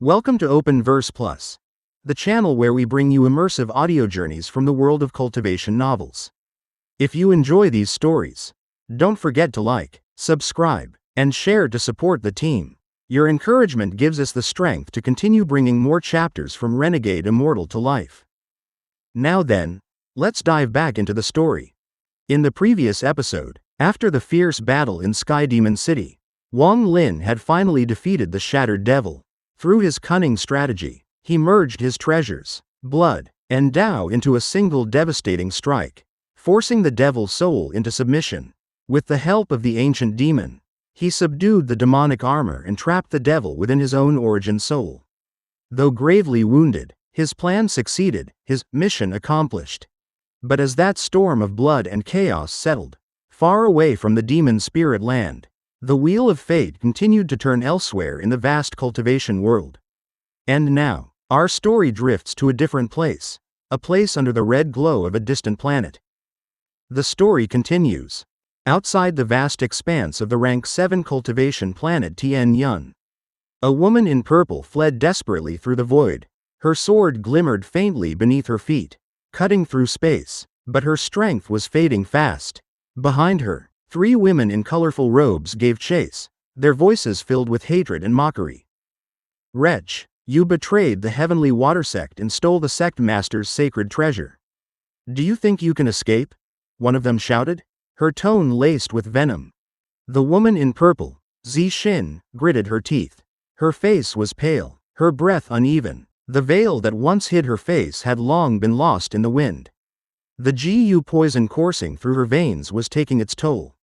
Welcome to Open Verse Plus, the channel where we bring you immersive audio journeys from the world of cultivation novels. If you enjoy these stories, don't forget to like, subscribe, and share to support the team. Your encouragement gives us the strength to continue bringing more chapters from Renegade Immortal to life. Now then, let's dive back into the story. In the previous episode, after the fierce battle in Sky Demon City, WANG LIN had finally defeated the Shattered Devil. Through his cunning strategy, he merged his treasures, blood, and Tao into a single devastating strike, forcing the devil's soul into submission. With the help of the ancient demon, he subdued the demonic armor and trapped the devil within his own origin soul. Though gravely wounded, his plan succeeded, his mission accomplished. But as that storm of blood and chaos settled, far away from the demon spirit land, the wheel of fate continued to turn elsewhere in the vast cultivation world. And now, our story drifts to a different place, a place under the red glow of a distant planet. The story continues. Outside the vast expanse of the Rank 7 cultivation planet Tien Yun, a woman in purple fled desperately through the void. Her sword glimmered faintly beneath her feet, cutting through space, but her strength was fading fast. Behind her, 3 women in colorful robes gave chase, their voices filled with hatred and mockery. "Wretch, you betrayed the heavenly water sect and stole the sect master's sacred treasure. Do you think you can escape?" one of them shouted, her tone laced with venom. The woman in purple, Zishu, gritted her teeth. Her face was pale, her breath uneven. The veil that once hid her face had long been lost in the wind. The Gu poison coursing through her veins was taking its toll.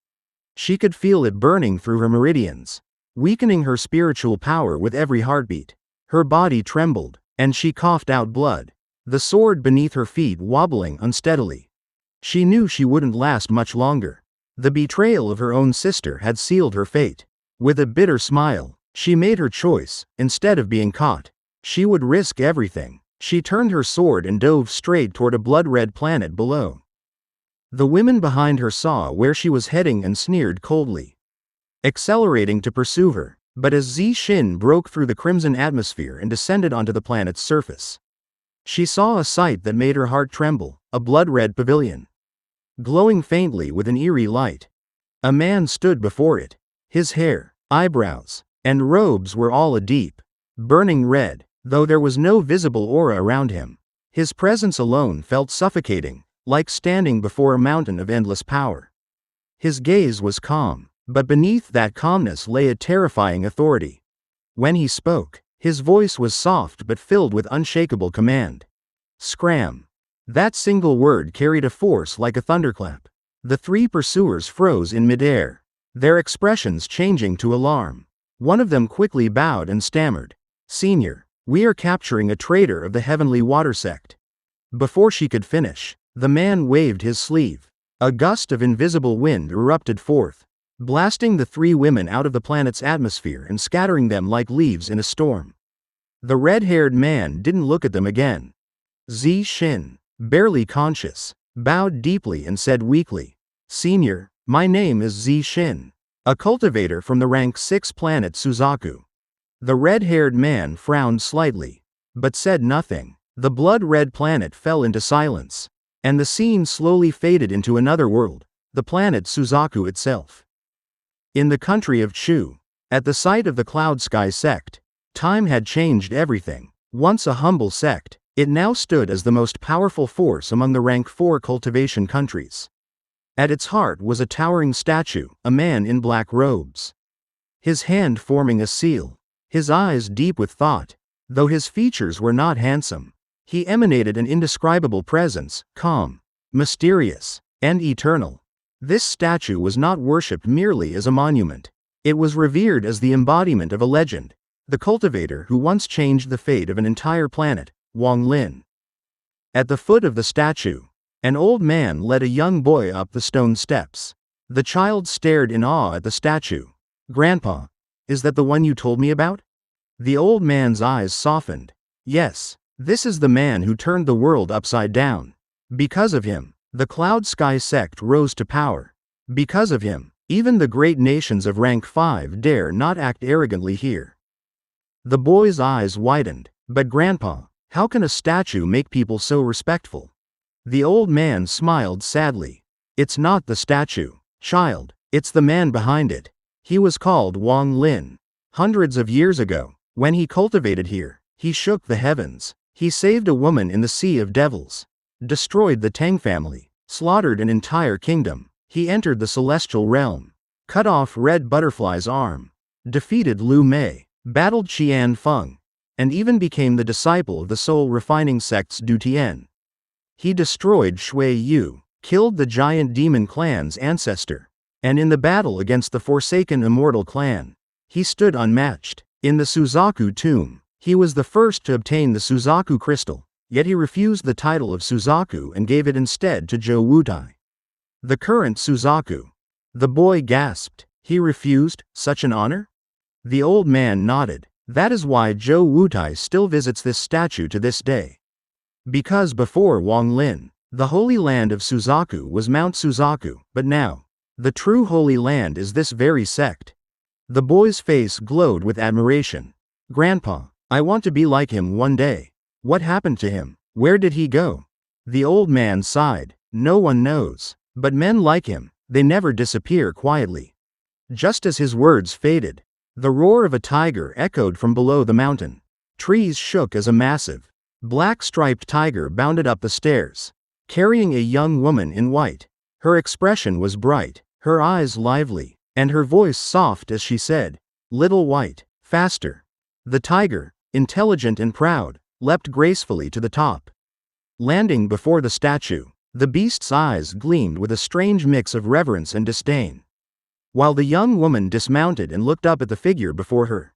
She could feel it burning through her meridians, weakening her spiritual power with every heartbeat. Her body trembled, and she coughed out blood, the sword beneath her feet wobbling unsteadily. She knew she wouldn't last much longer. The betrayal of her own sister had sealed her fate. With a bitter smile, she made her choice. Instead of being caught, she would risk everything. She turned her sword and dove straight toward a blood-red planet below. The women behind her saw where she was heading and sneered coldly, accelerating to pursue her. But as Zishu broke through the crimson atmosphere and descended onto the planet's surface, she saw a sight that made her heart tremble, a blood-red pavilion, glowing faintly with an eerie light. A man stood before it. His hair, eyebrows, and robes were all a deep, burning red, though there was no visible aura around him. His presence alone felt suffocating, like standing before a mountain of endless power. His gaze was calm, but beneath that calmness lay a terrifying authority. When he spoke, his voice was soft but filled with unshakable command. Scram. That single word carried a force like a thunderclap. The 3 pursuers froze in midair, their expressions changing to alarm. One of them quickly bowed and stammered, "Senior, we are capturing a traitor of the Heavenly Water Sect." Before she could finish, the man waved his sleeve. A gust of invisible wind erupted forth, blasting the 3 women out of the planet's atmosphere and scattering them like leaves in a storm. The red-haired man didn't look at them again. Zishu, barely conscious, bowed deeply and said weakly, "Senior, my name is Zishu, a cultivator from the Rank 6 planet Suzaku." The red-haired man frowned slightly, but said nothing. The blood-red planet fell into silence, and the scene slowly faded into another world, the planet Suzaku itself. In the country of Chu, at the site of the Cloud Sky sect, time had changed everything. Once a humble sect, it now stood as the most powerful force among the Rank 4 cultivation countries. At its heart was a towering statue, a man in black robes, his hand forming a seal, his eyes deep with thought. Though his features were not handsome, he emanated an indescribable presence, calm, mysterious, and eternal. This statue was not worshipped merely as a monument. It was revered as the embodiment of a legend, the cultivator who once changed the fate of an entire planet, WANG LIN. At the foot of the statue, an old man led a young boy up the stone steps. The child stared in awe at the statue. "Grandpa, is that the one you told me about?" The old man's eyes softened. "Yes. This is the man who turned the world upside down. Because of him, the Cloud Sky sect rose to power. Because of him, even the great nations of Rank 5 dare not act arrogantly here." The boy's eyes widened. But Grandpa, how can a statue make people so respectful? The old man smiled sadly. It's not the statue, child, it's the man behind it. He was called WANG LIN. Hundreds of years ago, when he cultivated here, he shook the heavens. He saved a woman in the Sea of Devils, destroyed the Tang family, slaughtered an entire kingdom. He entered the celestial realm, cut off Red Butterfly's arm, defeated Lu Mei, battled Qian Feng, and even became the disciple of the soul-refining sect's Du Tian. He destroyed Shui Yu, killed the giant demon clan's ancestor, and in the battle against the forsaken immortal clan, he stood unmatched. In the Suzaku tomb, he was the first to obtain the Suzaku crystal, yet he refused the title of Suzaku and gave it instead to Zhou Wutai, the current Suzaku. The boy gasped. He refused such an honor? The old man nodded. That is why Zhou Wutai still visits this statue to this day. Because before WANG LIN, the holy land of Suzaku was Mount Suzaku, but now, the true holy land is this very sect. The boy's face glowed with admiration. Grandpa, I want to be like him one day. What happened to him? Where did he go? The old man sighed. No one knows. But men like him, they never disappear quietly. Just as his words faded, the roar of a tiger echoed from below the mountain. Trees shook as a massive, black-striped tiger bounded up the stairs, carrying a young woman in white. Her expression was bright, her eyes lively, and her voice soft as she said, "Little White, faster." The tiger, intelligent and proud, leapt gracefully to the top. Landing before the statue, the beast's eyes gleamed with a strange mix of reverence and disdain. While the young woman dismounted and looked up at the figure before her.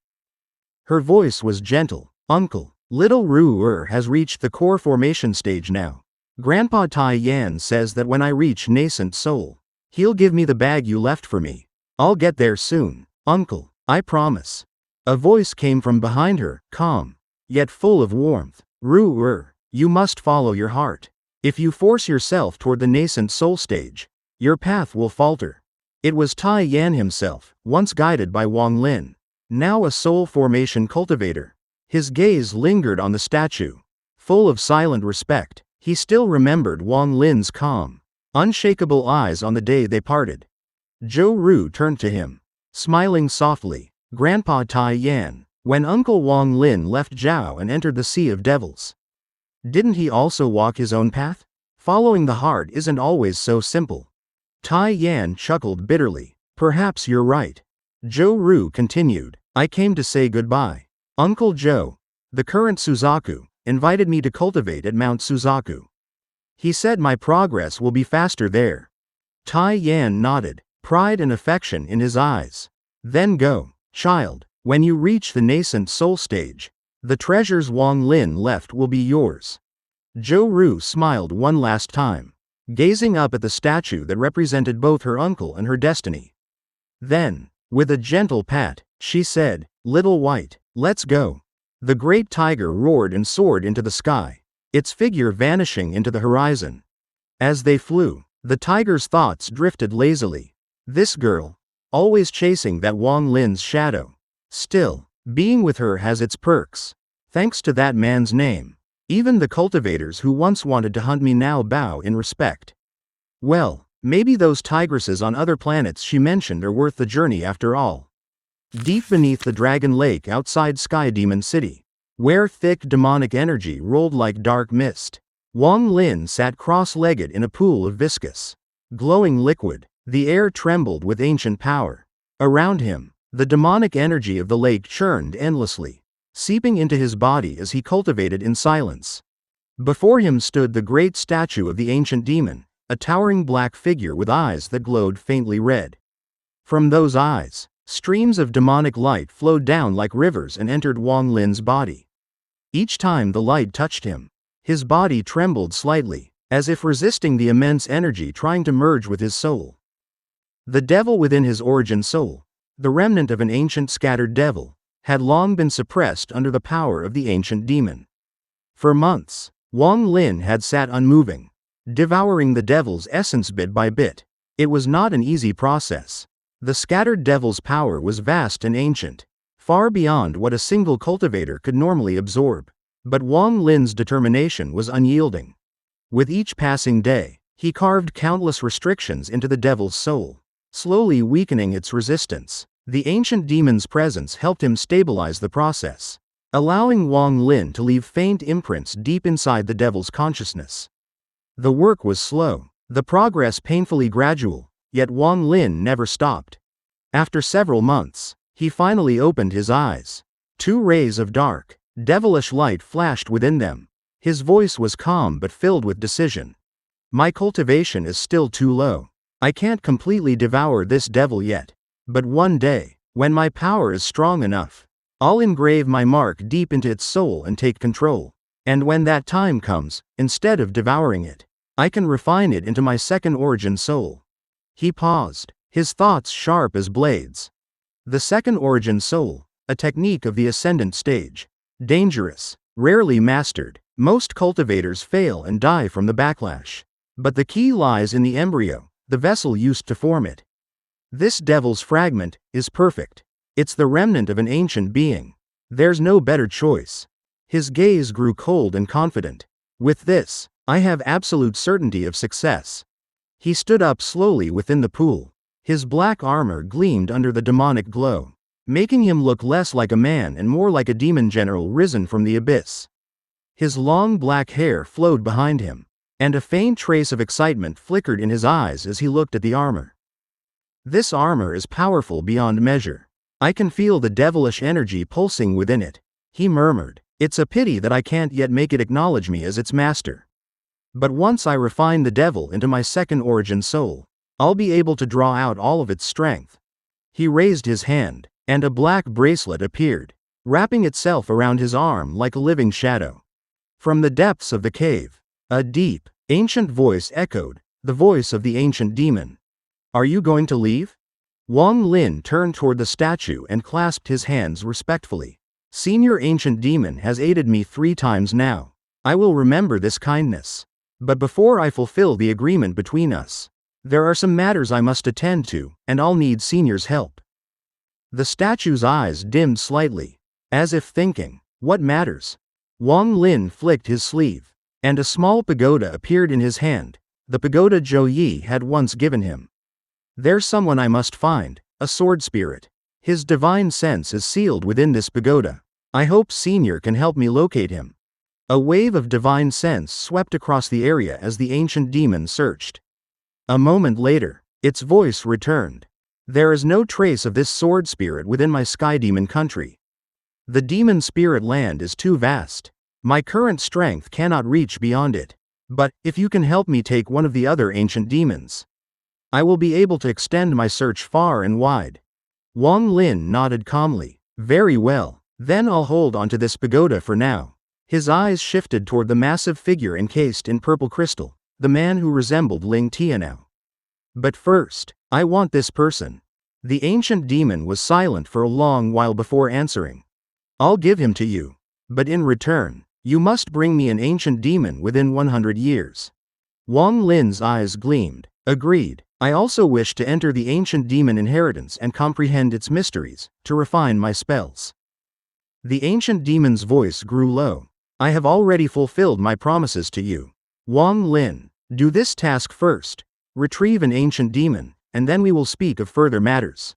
Her voice was gentle. "Uncle, little Ru has reached the core formation stage now. Grandpa Tai Yan says that when I reach nascent soul, he'll give me the bag you left for me. I'll get there soon, uncle, I promise." A voice came from behind her, calm, yet full of warmth. "Ru, you must follow your heart. If you force yourself toward the nascent soul stage, your path will falter." It was Tai Yan himself, once guided by WANG LIN, now a soul formation cultivator. His gaze lingered on the statue. Full of silent respect, he still remembered WANG LIN's calm, unshakable eyes on the day they parted. Zhou Ru turned to him, smiling softly. "Grandpa Tai Yan, when Uncle WANG LIN left Zhao and entered the Sea of Devils, didn't he also walk his own path? Following the heart isn't always so simple." Tai Yan chuckled bitterly. "Perhaps you're right." Zhou Ru continued. "I came to say goodbye. Uncle Zhou, the current Suzaku, invited me to cultivate at Mount Suzaku. He said my progress will be faster there." Tai Yan nodded, pride and affection in his eyes. "Then go, child. When you reach the nascent soul stage, the treasures WANG LIN left will be yours." Zhou Ru smiled one last time, gazing up at the statue that represented both her uncle and her destiny. Then, with a gentle pat, she said, "Little White, let's go." The great tiger roared and soared into the sky, its figure vanishing into the horizon. As they flew, the tiger's thoughts drifted lazily. This girl, always chasing that WANG LIN's shadow. Still, being with her has its perks. Thanks to that man's name, even the cultivators who once wanted to hunt me now bow in respect. Well, maybe those tigresses on other planets she mentioned are worth the journey after all. Deep beneath the Dragon Lake outside Sky Demon City, where thick demonic energy rolled like dark mist, WANG LIN sat cross-legged in a pool of viscous, glowing liquid. The air trembled with ancient power. Around him, the demonic energy of the lake churned endlessly, seeping into his body as he cultivated in silence. Before him stood the great statue of the ancient demon, a towering black figure with eyes that glowed faintly red. From those eyes, streams of demonic light flowed down like rivers and entered WANG LIN's body. Each time the light touched him, his body trembled slightly, as if resisting the immense energy trying to merge with his soul. The devil within his origin soul, the remnant of an ancient scattered devil, had long been suppressed under the power of the ancient demon. For months, WANG LIN had sat unmoving, devouring the devil's essence bit by bit. It was not an easy process. The scattered devil's power was vast and ancient, far beyond what a single cultivator could normally absorb. But Wang Lin's determination was unyielding. With each passing day, he carved countless restrictions into the devil's soul, slowly weakening its resistance. The ancient demon's presence helped him stabilize the process, allowing Wang Lin to leave faint imprints deep inside the devil's consciousness. The work was slow, the progress painfully gradual, yet Wang Lin never stopped. After several months, he finally opened his eyes. 2 rays of dark, devilish light flashed within them. His voice was calm but filled with decision. My cultivation is still too low. I can't completely devour this devil yet. But one day, when my power is strong enough, I'll engrave my mark deep into its soul and take control. And when that time comes, instead of devouring it, I can refine it into my second origin soul. He paused, his thoughts sharp as blades. The second origin soul, a technique of the ascendant stage. Dangerous, rarely mastered. Most cultivators fail and die from the backlash. But the key lies in the embryo, the vessel used to form it. This devil's fragment is perfect. It's the remnant of an ancient being. There's no better choice. His gaze grew cold and confident. With this, I have absolute certainty of success. He stood up slowly within the pool. His black armor gleamed under the demonic glow, making him look less like a man and more like a demon general risen from the abyss. His long black hair flowed behind him, and a faint trace of excitement flickered in his eyes as he looked at the armor. This armor is powerful beyond measure. I can feel the devilish energy pulsing within it, he murmured. It's a pity that I can't yet make it acknowledge me as its master. But once I refine the devil into my second origin soul, I'll be able to draw out all of its strength. He raised his hand, and a black bracelet appeared, wrapping itself around his arm like a living shadow. From the depths of the cave, a deep, ancient voice echoed, the voice of the ancient demon. Are you going to leave? Wang Lin turned toward the statue and clasped his hands respectfully. Senior ancient demon has aided me 3 times now. I will remember this kindness. But before I fulfill the agreement between us, there are some matters I must attend to, and I'll need Senior's help. The statue's eyes dimmed slightly, as if thinking, what matters? Wang Lin flicked his sleeve, and a small pagoda appeared in his hand, the pagoda Zhou Yi had once given him. There's someone I must find, a sword spirit. His divine sense is sealed within this pagoda. I hope Senior can help me locate him. A wave of divine sense swept across the area as the ancient demon searched. A moment later, its voice returned. There is no trace of this sword spirit within my sky demon country. The demon spirit land is too vast. My current strength cannot reach beyond it. But, if you can help me take one of the other ancient demons, I will be able to extend my search far and wide. Wang Lin nodded calmly. Very well, then I'll hold onto this pagoda for now. His eyes shifted toward the massive figure encased in purple crystal, the man who resembled Ling Tianao. But first, I want this person. The ancient demon was silent for a long while before answering. I'll give him to you. But in return, you must bring me an ancient demon within 100 years. Wang Lin's eyes gleamed. Agreed. I also wish to enter the ancient demon inheritance and comprehend its mysteries, to refine my spells. The ancient demon's voice grew low. I have already fulfilled my promises to you. Wang Lin, do this task first. Retrieve an ancient demon, and then we will speak of further matters.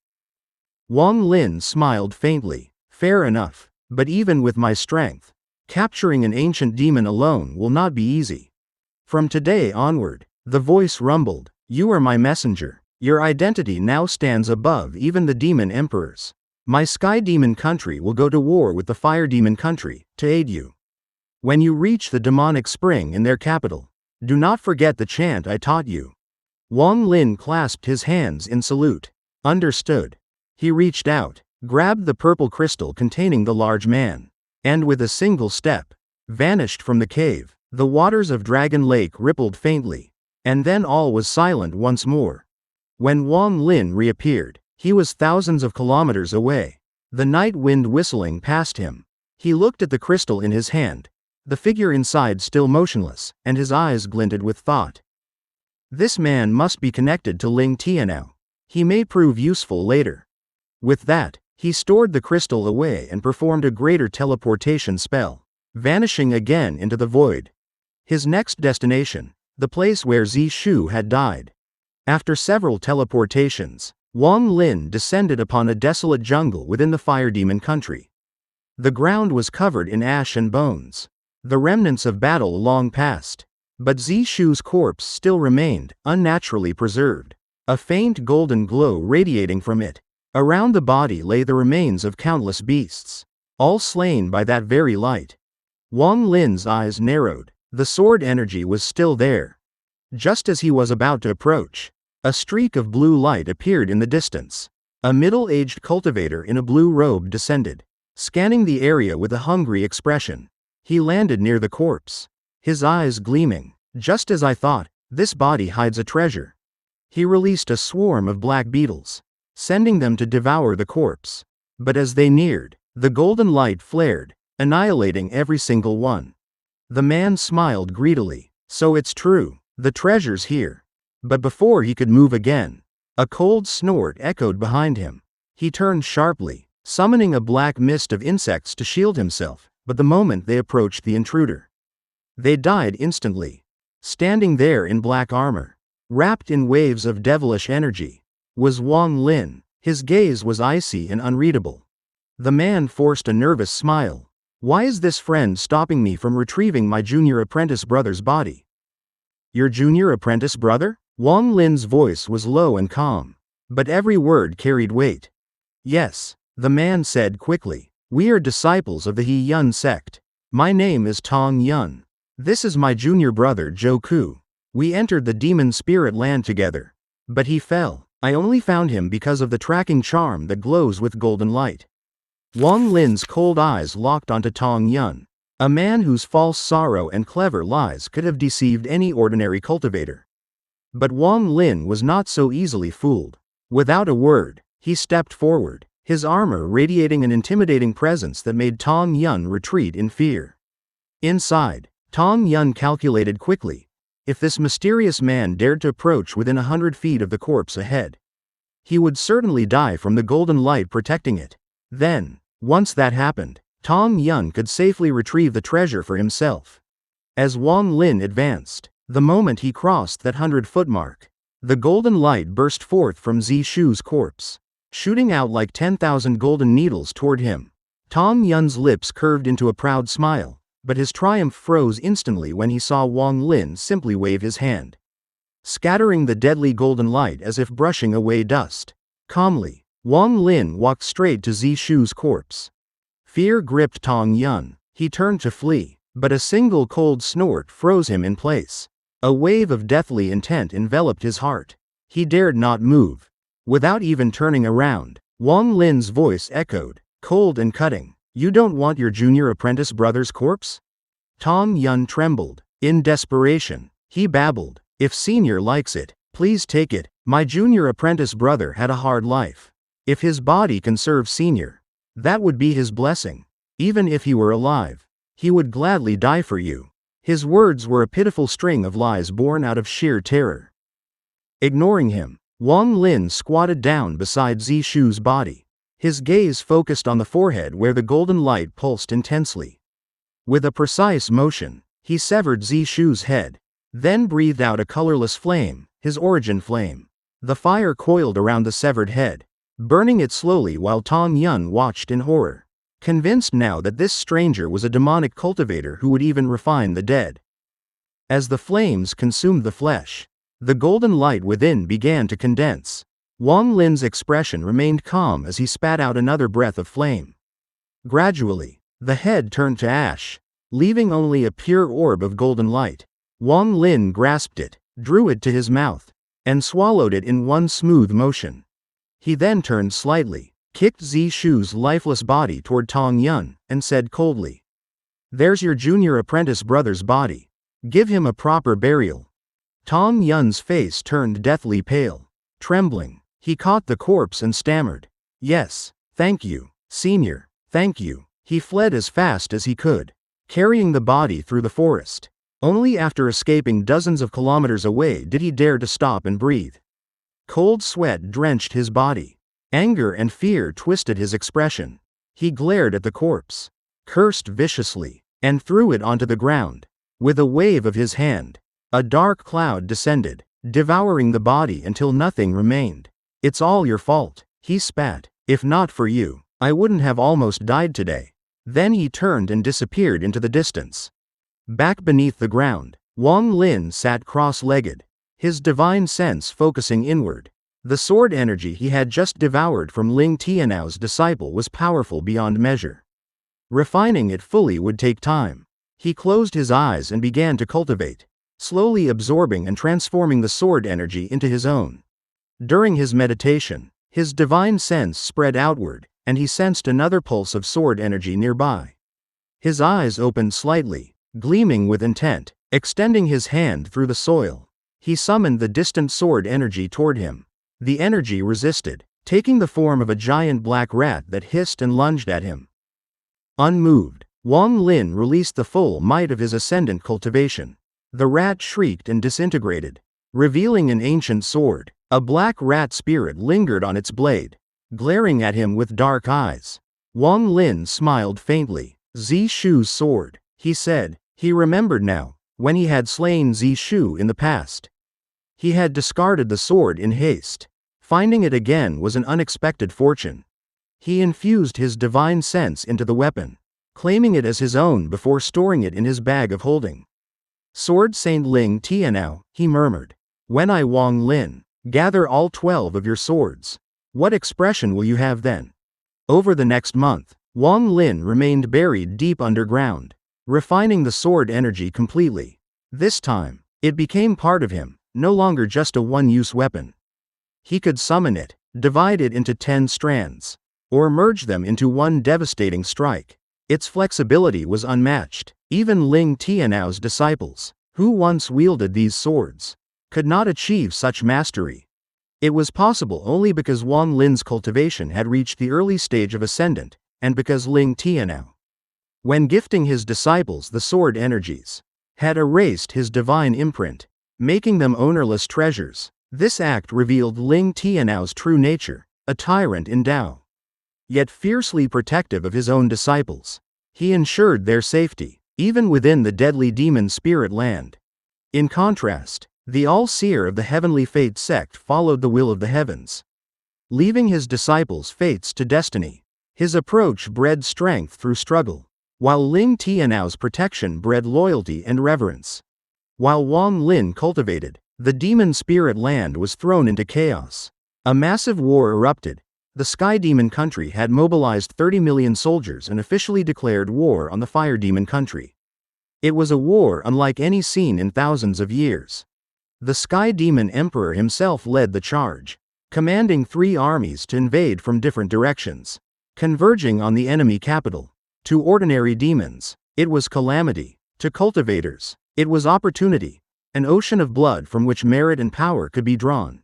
Wang Lin smiled faintly. Fair enough, but even with my strength, capturing an ancient demon alone will not be easy. From today onward, the voice rumbled, you are my messenger. Your identity now stands above even the demon emperors. My sky demon country will go to war with the fire demon country, to aid you. When you reach the demonic spring in their capital, do not forget the chant I taught you. Wang Lin clasped his hands in salute. Understood. He reached out, grabbed the purple crystal containing the large man, and with a single step, vanished from the cave. The waters of Dragon Lake rippled faintly, and then all was silent once more. When Wang Lin reappeared, he was thousands of kilometers away, the night wind whistling past him. He looked at the crystal in his hand, the figure inside still motionless, and his eyes glinted with thought. This man must be connected to Ling Tianao. He may prove useful later. With that, He stored the crystal away and performed a greater teleportation spell, vanishing again into the void. His next destination, the place where Zishu had died. After several teleportations, Wang Lin descended upon a desolate jungle within the fire demon country. The ground was covered in ash and bones, the remnants of battle long past. But Zishu's corpse still remained, unnaturally preserved, a faint golden glow radiating from it. Around the body lay the remains of countless beasts, all slain by that very light. Wang Lin's eyes narrowed. The sword energy was still there. Just as he was about to approach, a streak of blue light appeared in the distance. A middle-aged cultivator in a blue robe descended, scanning the area with a hungry expression. He landed near the corpse, his eyes gleaming. Just as I thought, this body hides a treasure. He released a swarm of black beetles, sending them to devour the corpse. But as they neared, the golden light flared, annihilating every single one. The man smiled greedily. So it's true, the treasure's here. But before he could move again, a cold snort echoed behind him. He turned sharply, summoning a black mist of insects to shield himself, but the moment they approached the intruder, they died instantly. Standing there in black armor, wrapped in waves of devilish energy, was Wang Lin. His gaze was icy and unreadable. The man forced a nervous smile. Why is this friend stopping me from retrieving my junior apprentice brother's body? Your junior apprentice brother? Wang Lin's voice was low and calm, but every word carried weight. Yes, the man said quickly. We are disciples of the He Yun sect. My name is Tong Yun. This is my junior brother Joku. We entered the demon spirit land together. But he fell. I only found him because of the tracking charm that glows with golden light. Wang Lin's cold eyes locked onto Tong Yun, a man whose false sorrow and clever lies could have deceived any ordinary cultivator. But Wang Lin was not so easily fooled. Without a word, he stepped forward, his armor radiating an intimidating presence that made Tong Yun retreat in fear. Inside, Tong Yun calculated quickly. If this mysterious man dared to approach within 100 feet of the corpse ahead, he would certainly die from the golden light protecting it. Then, once that happened, Tong Yun could safely retrieve the treasure for himself. As Wang Lin advanced, the moment he crossed that 100-foot mark, the golden light burst forth from Zishu's corpse, shooting out like 10,000 golden needles toward him. Tong Yun's lips curved into a proud smile, but his triumph froze instantly when he saw Wang Lin simply wave his hand, scattering the deadly golden light as if brushing away dust. Calmly, Wang Lin walked straight to Zishu's corpse. Fear gripped Tong Yun. He turned to flee, but a single cold snort froze him in place. A wave of deathly intent enveloped his heart. He dared not move. Without even turning around, Wang Lin's voice echoed, cold and cutting. You don't want your junior apprentice brother's corpse? Tong Yun trembled. In desperation, he babbled, if senior likes it, please take it. My junior apprentice brother had a hard life. If his body can serve senior, that would be his blessing. Even if he were alive, he would gladly die for you. His words were a pitiful string of lies born out of sheer terror. Ignoring him, Wang Lin squatted down beside Zishu's body. His gaze focused on the forehead where the golden light pulsed intensely. With a precise motion, he severed Zishu's head, then breathed out a colorless flame, his origin flame. The fire coiled around the severed head, burning it slowly while Tong Yun watched in horror, convinced now that this stranger was a demonic cultivator who would even refine the dead. As the flames consumed the flesh, the golden light within began to condense. Wang Lin's expression remained calm as he spat out another breath of flame. Gradually, the head turned to ash, leaving only a pure orb of golden light. Wang Lin grasped it, drew it to his mouth, and swallowed it in one smooth motion. He then turned slightly, kicked Zishu's lifeless body toward Tong Yun, and said coldly, "There's your junior apprentice brother's body. Give him a proper burial." Tong Yun's face turned deathly pale. Trembling, he caught the corpse and stammered, "Yes, thank you, senior, thank you." He fled as fast as he could, carrying the body through the forest. Only after escaping dozens of kilometers away did he dare to stop and breathe. Cold sweat drenched his body. Anger and fear twisted his expression. He glared at the corpse, cursed viciously, and threw it onto the ground. With a wave of his hand, a dark cloud descended, devouring the body until nothing remained. "It's all your fault," he spat. "If not for you, I wouldn't have almost died today." Then he turned and disappeared into the distance. Back beneath the ground, Wang Lin sat cross-legged, his divine sense focusing inward. The sword energy he had just devoured from Ling Tianao's disciple was powerful beyond measure. Refining it fully would take time. He closed his eyes and began to cultivate, slowly absorbing and transforming the sword energy into his own. During his meditation, his divine sense spread outward, and he sensed another pulse of sword energy nearby. His eyes opened slightly, gleaming with intent. Extending his hand through the soil, he summoned the distant sword energy toward him. The energy resisted, taking the form of a giant black rat that hissed and lunged at him. Unmoved, Wang Lin released the full might of his ascendant cultivation. The rat shrieked and disintegrated, revealing an ancient sword. A black rat spirit lingered on its blade, glaring at him with dark eyes. Wang Lin smiled faintly. "Zishu's sword," he said. He remembered now, when he had slain Zishu in the past. He had discarded the sword in haste. Finding it again was an unexpected fortune. He infused his divine sense into the weapon, claiming it as his own before storing it in his bag of holding. "Sword Saint Ling Tianao," he murmured. "When I Wang Lin, gather all 12 of your swords. What expression will you have then?" Over the next month, Wang Lin remained buried deep underground, refining the sword energy completely. This time, it became part of him, no longer just a one-use weapon. He could summon it, divide it into 10 strands, or merge them into one devastating strike. Its flexibility was unmatched. Even Ling Tianao's disciples, who once wielded these swords, could not achieve such mastery. It was possible only because Wang Lin's cultivation had reached the early stage of ascendant, and because Ling Tianao, when gifting his disciples the sword energies, had erased his divine imprint, making them ownerless treasures. This act revealed Ling Tianao's true nature, a tyrant in Tao, yet fiercely protective of his own disciples. He ensured their safety, even within the deadly demon spirit land. In contrast, the all-seer of the heavenly fate sect followed the will of the heavens, leaving his disciples' fates to destiny. His approach bred strength through struggle, while Ling Tianao's protection bred loyalty and reverence. While Wang Lin cultivated, the demon spirit land was thrown into chaos. A massive war erupted. The Sky Demon country had mobilized 30 million soldiers and officially declared war on the Fire Demon country. It was a war unlike any seen in thousands of years. The Sky Demon Emperor himself led the charge, commanding 3 armies to invade from different directions, converging on the enemy capital. To ordinary demons, it was calamity. To cultivators, it was opportunity, an ocean of blood from which merit and power could be drawn.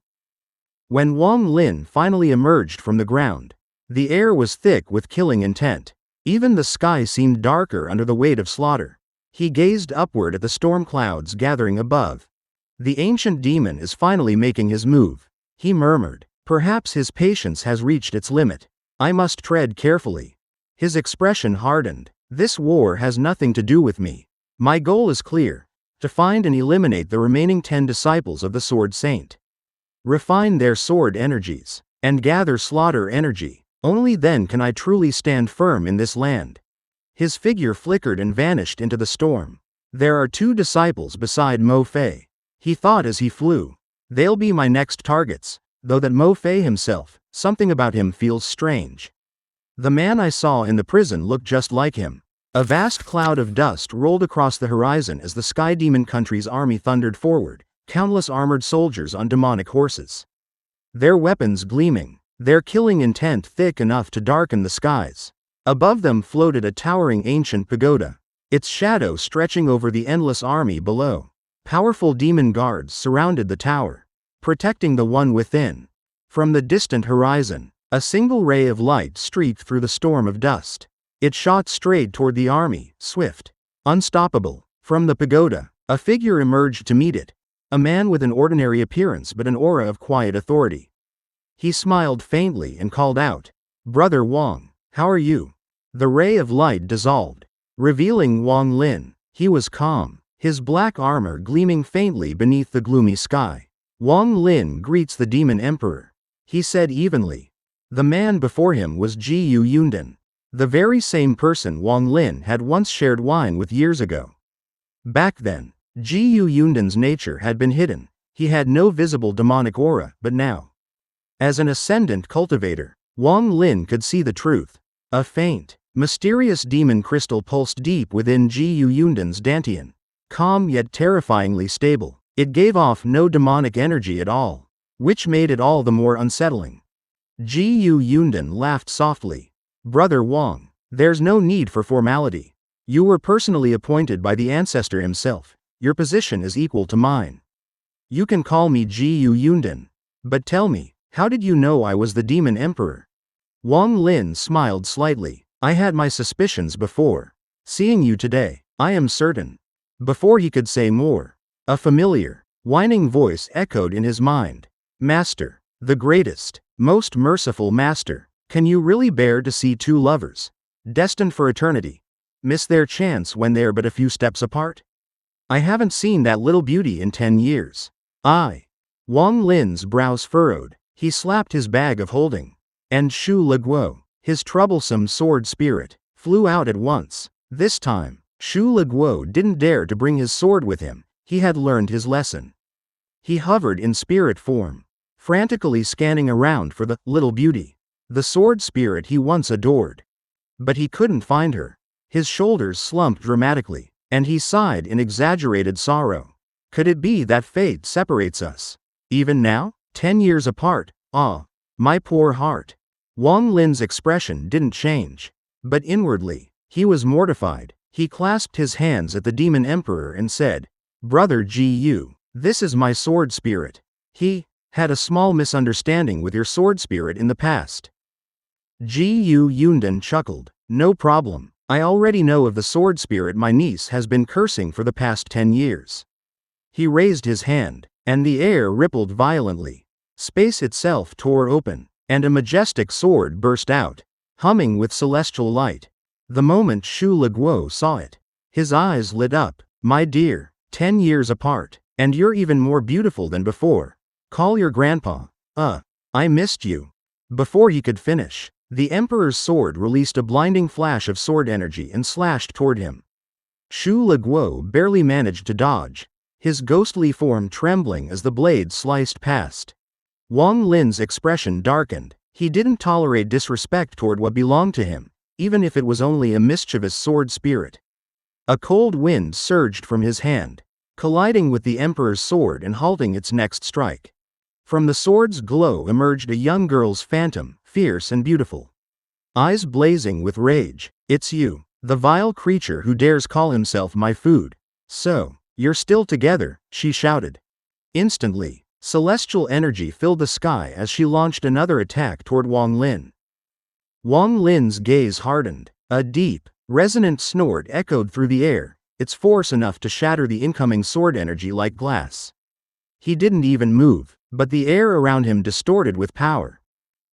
When Wang Lin finally emerged from the ground, the air was thick with killing intent. Even the sky seemed darker under the weight of slaughter. He gazed upward at the storm clouds gathering above. "The ancient demon is finally making his move," he murmured. "Perhaps his patience has reached its limit. I must tread carefully." His expression hardened. "This war has nothing to do with me. My goal is clear: to find and eliminate the remaining 10 disciples of the Sword Saint. Refine their sword energies, and gather slaughter energy. Only then can I truly stand firm in this land." His figure flickered and vanished into the storm. "There are 2 disciples beside Mo Fei," he thought as he flew. "They'll be my next targets, though that Mo Fei himself, something about him feels strange. The man I saw in the prison looked just like him." A vast cloud of dust rolled across the horizon as the Sky Demon country's army thundered forward, countless armored soldiers on demonic horses, their weapons gleaming, their killing intent thick enough to darken the skies. Above them floated a towering ancient pagoda, its shadow stretching over the endless army below. Powerful demon guards surrounded the tower, protecting the one within. From the distant horizon, a single ray of light streaked through the storm of dust. It shot straight toward the army, swift, unstoppable. From the pagoda, a figure emerged to meet it, a man with an ordinary appearance but an aura of quiet authority. He smiled faintly and called out, "Brother Wang, how are you?" The ray of light dissolved, revealing Wang Lin. He was calm, his black armor gleaming faintly beneath the gloomy sky. "Wang Lin greets the Demon Emperor," he said evenly. The man before him was Zishu Yundan, the very same person Wang Lin had once shared wine with years ago. Back then, Zishu Yundan's nature had been hidden. He had no visible demonic aura, but now, as an ascendant cultivator, Wang Lin could see the truth. A faint, mysterious demon crystal pulsed deep within Zishu Yundan's dantian. Calm yet terrifyingly stable, it gave off no demonic energy at all, which made it all the more unsettling. Zishu Yundan laughed softly. "Brother Wang, there's no need for formality. You were personally appointed by the ancestor himself. Your position is equal to mine. You can call me Zishu Yundan. But tell me, how did you know I was the Demon Emperor?" Wang Lin smiled slightly. "I had my suspicions before. Seeing you today, I am certain." Before he could say more, a familiar, whining voice echoed in his mind. "Master, the greatest, most merciful master, can you really bear to see two lovers, destined for eternity, miss their chance when they're but a few steps apart? I haven't seen that little beauty in 10 years. Wang Lin's brows furrowed. He slapped his bag of holding. And Shu Leguo, his troublesome sword spirit, flew out at once. This time, Shu Leguo didn't dare to bring his sword with him. He had learned his lesson. He hovered in spirit form, frantically scanning around for the little beauty, the sword spirit he once adored. But he couldn't find her. His shoulders slumped dramatically, and he sighed in exaggerated sorrow. Could it be that fate separates us? Even now? 10 years apart. My poor heart. Wang Lin's expression didn't change. But inwardly, he was mortified. He clasped his hands at the Demon Emperor and said, "Brother Zishu, this is my sword spirit. He had a small misunderstanding with your sword spirit in the past." Zishu Yundan chuckled. "No problem. I already know of the sword spirit my niece has been cursing for the past 10 years. He raised his hand, and the air rippled violently. Space itself tore open, and a majestic sword burst out, humming with celestial light. The moment Shu Leguo saw it, his eyes lit up. "My dear, 10 years apart, and you're even more beautiful than before. Call your grandpa. I missed you." Before he could finish, the Emperor's sword released a blinding flash of sword energy and slashed toward him. Shu Leguo barely managed to dodge, his ghostly form trembling as the blade sliced past. Wang Lin's expression darkened. He didn't tolerate disrespect toward what belonged to him, even if it was only a mischievous sword spirit. A cold wind surged from his hand, colliding with the Emperor's sword and halting its next strike. From the sword's glow emerged a young girl's phantom, fierce and beautiful. Eyes blazing with rage. "It's you, the vile creature who dares call himself my food. So, you're still together," she shouted. Instantly, celestial energy filled the sky as she launched another attack toward Wang Lin. Wang Lin's gaze hardened. A deep, resonant snort echoed through the air, its force enough to shatter the incoming sword energy like glass. He didn't even move, but the air around him distorted with power.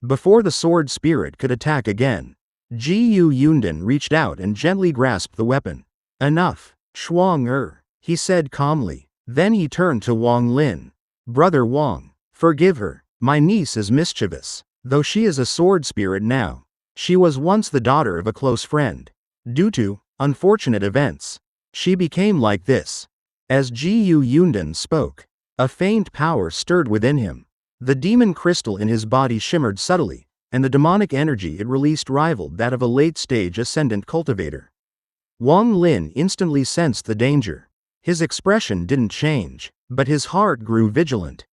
Before the sword spirit could attack again, Zishu Yundan reached out and gently grasped the weapon. "Enough, Shuang he said calmly. Then he turned to Wang Lin. "Brother Wang, forgive her. My niece is mischievous. Though she is a sword spirit now, she was once the daughter of a close friend. Due to unfortunate events, she became like this." As Zishu Yundan spoke, a faint power stirred within him. The demon crystal in his body shimmered subtly, and the demonic energy it released rivaled that of a late-stage ascendant cultivator. Wang Lin instantly sensed the danger. His expression didn't change, but his heart grew vigilant.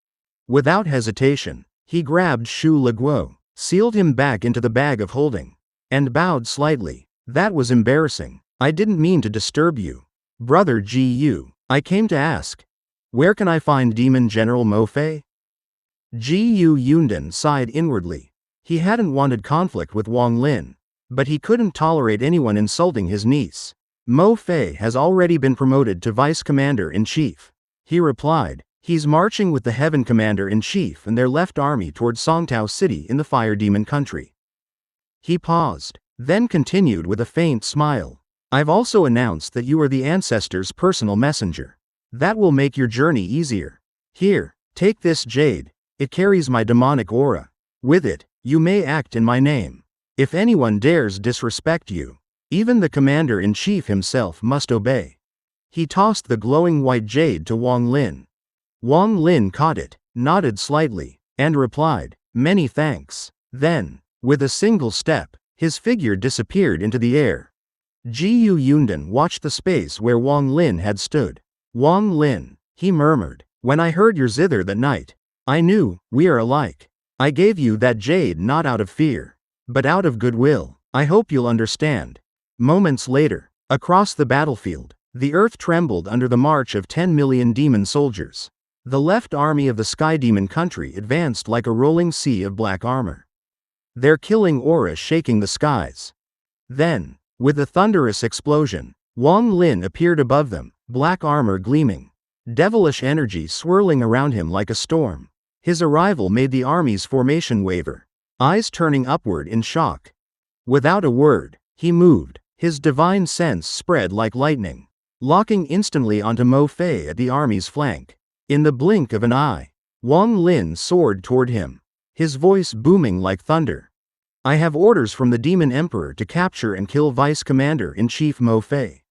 Without hesitation, he grabbed Shu Leguo, sealed him back into the bag of holding, and bowed slightly. "That was embarrassing. I didn't mean to disturb you. Brother Zishu, I came to ask, where can I find Demon General Mo Fei?" Zishu Yundan sighed inwardly. He hadn't wanted conflict with Wang Lin, but he couldn't tolerate anyone insulting his niece. "Mo Fei has already been promoted to Vice Commander-in-Chief," he replied. He's marching with the Heaven Commander-in-Chief and their left army toward Songtao City in the Fire Demon country. He paused, then continued with a faint smile. I've also announced that you are the Ancestors' personal messenger. That will make your journey easier. Here, take this jade. It carries my demonic aura. With it, you may act in my name. If anyone dares disrespect you, even the Commander-in-Chief himself must obey. He tossed the glowing white jade to Wang Lin. Wang Lin caught it, nodded slightly, and replied, "Many thanks." Then, with a single step, his figure disappeared into the air. Jiyu Yundan watched the space where Wang Lin had stood. "Wang Lin," he murmured, "when I heard your zither that night, I knew, we are alike. I gave you that jade not out of fear, but out of goodwill. I hope you'll understand." Moments later, across the battlefield, the earth trembled under the march of 10 million demon soldiers. The left army of the Sky Demon country advanced like a rolling sea of black armor, their killing aura shaking the skies. Then, with a thunderous explosion, Wang Lin appeared above them, black armor gleaming, devilish energy swirling around him like a storm. His arrival made the army's formation waver, eyes turning upward in shock. Without a word, he moved, his divine sense spread like lightning, locking instantly onto Mo Fei at the army's flank. In the blink of an eye, Wang Lin soared toward him, his voice booming like thunder. "I have orders from the Demon Emperor to capture and kill Vice Commander-in-Chief Mo Fei.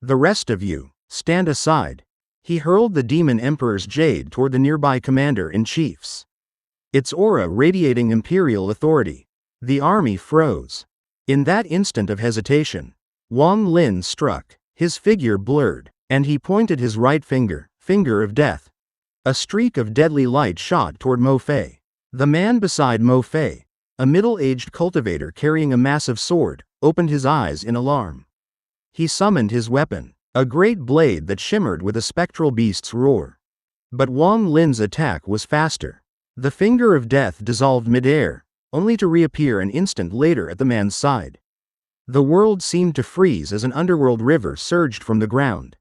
The rest of you, stand aside." He hurled the Demon Emperor's jade toward the nearby Commander-in-Chiefs, its aura radiating imperial authority. The army froze. In that instant of hesitation, Wang Lin struck, his figure blurred, and he pointed his right finger, finger of death. A streak of deadly light shot toward Mo Fei. The man beside Mo Fei, a middle-aged cultivator carrying a massive sword, opened his eyes in alarm. He summoned his weapon, a great blade that shimmered with a spectral beast's roar. But Wang Lin's attack was faster. The finger of death dissolved midair, only to reappear an instant later at the man's side. The world seemed to freeze as an underworld river surged from the ground,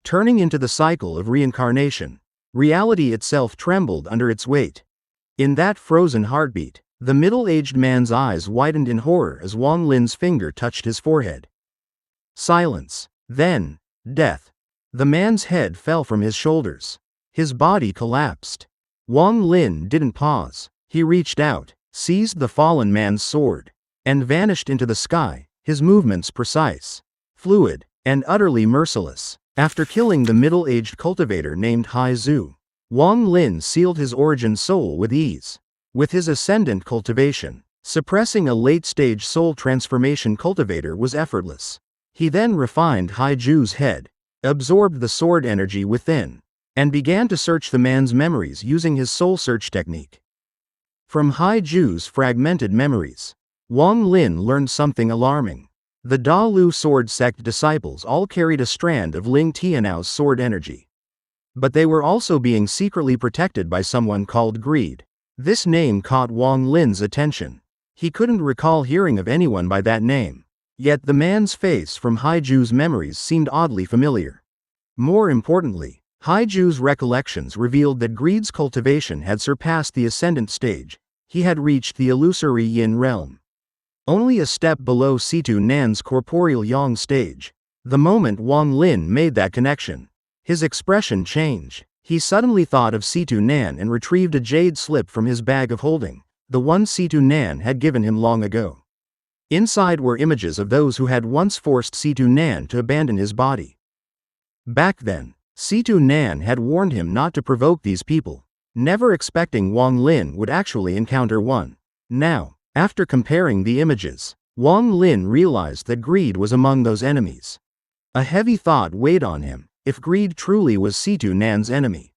turning into the cycle of reincarnation. Reality itself trembled under its weight. In that frozen heartbeat, the middle-aged man's eyes widened in horror as Wang Lin's finger touched his forehead. Silence. Then, death. The man's head fell from his shoulders. His body collapsed. Wang Lin didn't pause. He reached out, seized the fallen man's sword, and vanished into the sky, his movements precise, fluid, and utterly merciless. After killing the middle-aged cultivator named Hai Zhu, Wang Lin sealed his origin soul with ease. With his ascendant cultivation, suppressing a late-stage soul transformation cultivator was effortless. He then refined Hai Zhu's head, absorbed the sword energy within, and began to search the man's memories using his soul search technique. From Hai Zhu's fragmented memories, Wang Lin learned something alarming. The Da Lu sword sect disciples all carried a strand of Ling Tianou's sword energy. But they were also being secretly protected by someone called Greed. This name caught Wang Lin's attention. He couldn't recall hearing of anyone by that name. Yet the man's face from Hai Zhu's memories seemed oddly familiar. More importantly, Hai Zhu's recollections revealed that Greed's cultivation had surpassed the ascendant stage. He had reached the illusory yin realm, only a step below Situ Nan's corporeal yang stage. The moment Wang Lin made that connection, his expression changed. He suddenly thought of Situ Nan and retrieved a jade slip from his bag of holding, the one Situ Nan had given him long ago. Inside were images of those who had once forced Situ Nan to abandon his body. Back then, Situ Nan had warned him not to provoke these people, never expecting Wang Lin would actually encounter one. Now, after comparing the images, Wang Lin realized that Greed was among those enemies. A heavy thought weighed on him. If Greed truly was Situ Nan's enemy,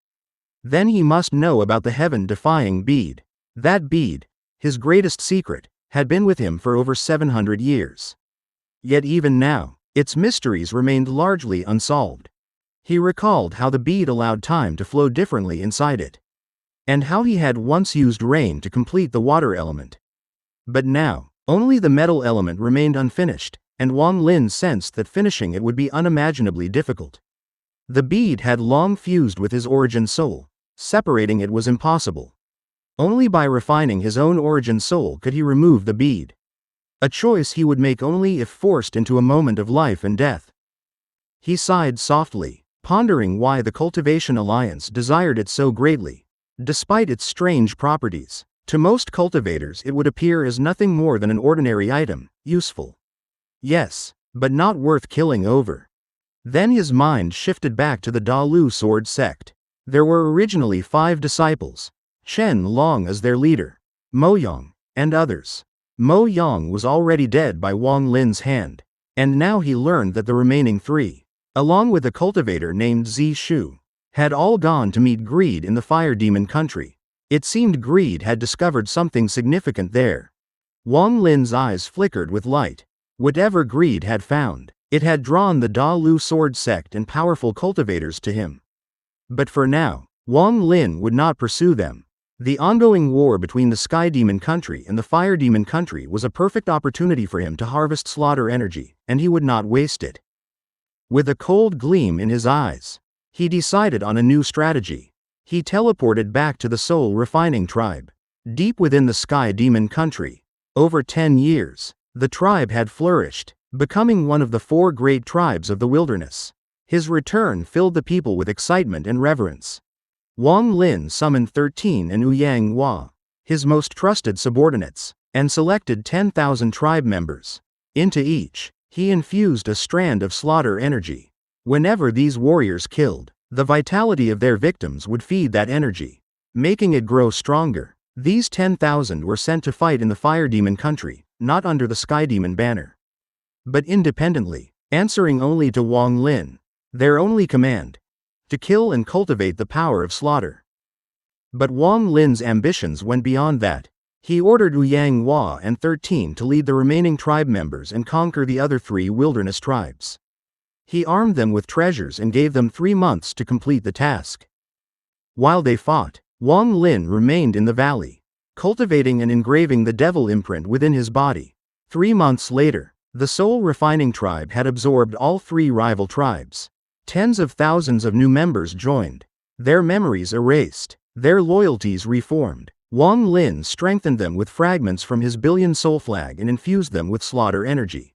then he must know about the heaven-defying bead. That bead, his greatest secret, had been with him for over 700 years. Yet even now, its mysteries remained largely unsolved. He recalled how the bead allowed time to flow differently inside it, and how he had once used rain to complete the water element. But now, only the metal element remained unfinished, and Wang Lin sensed that finishing it would be unimaginably difficult. The bead had long fused with his origin soul. Separating it was impossible. Only by refining his own origin soul could he remove the bead. A choice he would make only if forced into a moment of life and death. He sighed softly, pondering why the Cultivation Alliance desired it so greatly. Despite its strange properties, to most cultivators it would appear as nothing more than an ordinary item, useful. Yes, but not worth killing over. Then his mind shifted back to the Dalu sword sect. There were originally 5 disciples, Chen Long as their leader, Mo Yang, and others. Mo Yang was already dead by Wang Lin's hand, and now he learned that the remaining 3, along with a cultivator named Zishu, had all gone to meet Greed in the Fire Demon country. It seemed Greed had discovered something significant there. Wang Lin's eyes flickered with light. Whatever Greed had found, it had drawn the Dalu sword sect and powerful cultivators to him. But for now, Wang Lin would not pursue them. The ongoing war between the Sky Demon country and the Fire Demon country was a perfect opportunity for him to harvest slaughter energy, and he would not waste it. With a cold gleam in his eyes, he decided on a new strategy. He teleported back to the Soul Refining Tribe. Deep within the Sky Demon country, over 10 years, the tribe had flourished, becoming one of the 4 great tribes of the wilderness. His return filled the people with excitement and reverence. Wang Lin summoned 13 and Ouyang Hua, his most trusted subordinates, and selected 10,000 tribe members. Into each, he infused a strand of slaughter energy. Whenever these warriors killed, the vitality of their victims would feed that energy, making it grow stronger. These 10,000 were sent to fight in the Fire Demon country, not under the Sky Demon banner, but independently, answering only to Wang Lin. Their only command: to kill and cultivate the power of slaughter. But Wang Lin's ambitions went beyond that. He ordered Ouyang Hua and 13 to lead the remaining tribe members and conquer the other 3 wilderness tribes. He armed them with treasures and gave them 3 months to complete the task. While they fought, Wang Lin remained in the valley, cultivating and engraving the devil imprint within his body. 3 months later, the Soul Refining Tribe had absorbed all 3 rival tribes. Tens of thousands of new members joined. Their memories erased, their loyalties reformed. Wang Lin strengthened them with fragments from his billion soul flag and infused them with slaughter energy,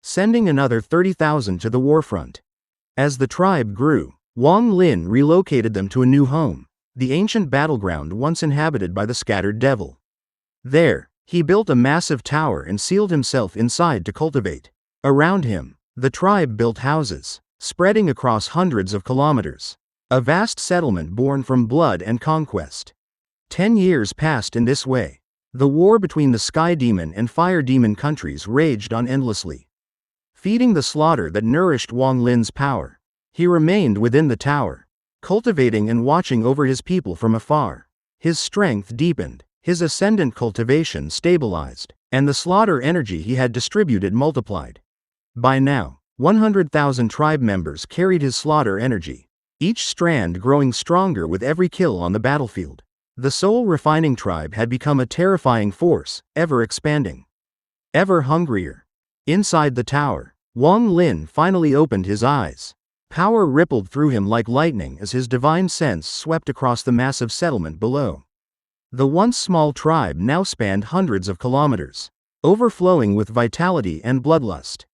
sending another 30,000 to the warfront. As the tribe grew, Wang Lin relocated them to a new home, the ancient battleground once inhabited by the scattered devil. There, he built a massive tower and sealed himself inside to cultivate. Around him, the tribe built houses, spreading across hundreds of kilometers. A vast settlement born from blood and conquest. 10 years passed in this way. The war between the Sky Demon and Fire Demon countries raged on endlessly, feeding the slaughter that nourished Wang Lin's power. He remained within the tower, cultivating and watching over his people from afar. His strength deepened, his ascendant cultivation stabilized, and the slaughter energy he had distributed multiplied. By now, 100,000 tribe members carried his slaughter energy, each strand growing stronger with every kill on the battlefield. The Soul Refining Tribe had become a terrifying force, ever expanding, ever hungrier. Inside the tower, Wang Lin finally opened his eyes. Power rippled through him like lightning as his divine sense swept across the massive settlement below. The once small tribe now spanned hundreds of kilometers, overflowing with vitality and bloodlust.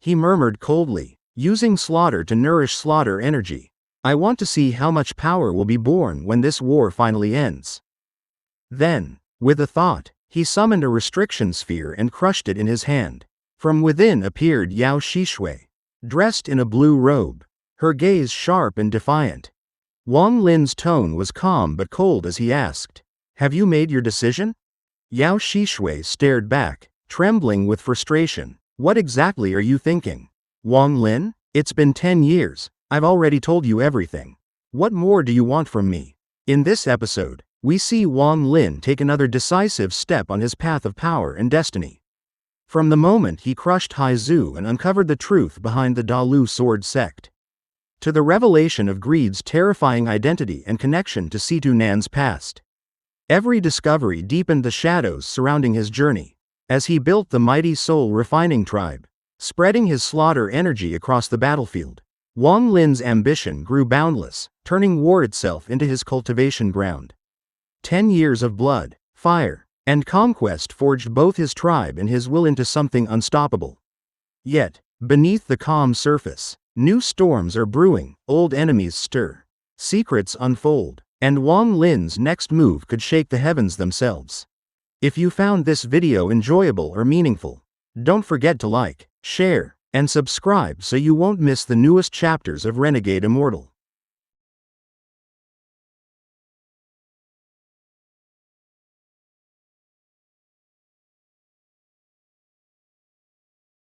He murmured coldly, using slaughter to nourish slaughter energy. I want to see how much power will be born when this war finally ends. Then, with a thought, he summoned a restriction sphere and crushed it in his hand. From within appeared Yao Shishui, dressed in a blue robe, her gaze sharp and defiant. Wang Lin's tone was calm but cold as he asked, "Have you made your decision?" Yao Shishui stared back, trembling with frustration. "What exactly are you thinking, Wang Lin? It's been 10 years, I've already told you everything. What more do you want from me?" In this episode, we see Wang Lin take another decisive step on his path of power and destiny. From the moment he crushed Haizu and uncovered the truth behind the Dalu sword sect, to the revelation of Greed's terrifying identity and connection to Situ Nan's past, every discovery deepened the shadows surrounding his journey. As he built the mighty Soul Refining Tribe, spreading his slaughter energy across the battlefield, Wang Lin's ambition grew boundless, turning war itself into his cultivation ground. 10 years of blood, fire, and conquest forged both his tribe and his will into something unstoppable. Yet, beneath the calm surface, new storms are brewing, old enemies stir, secrets unfold, and Wang Lin's next move could shake the heavens themselves. If you found this video enjoyable or meaningful, don't forget to like, share, and subscribe so you won't miss the newest chapters of Renegade Immortal.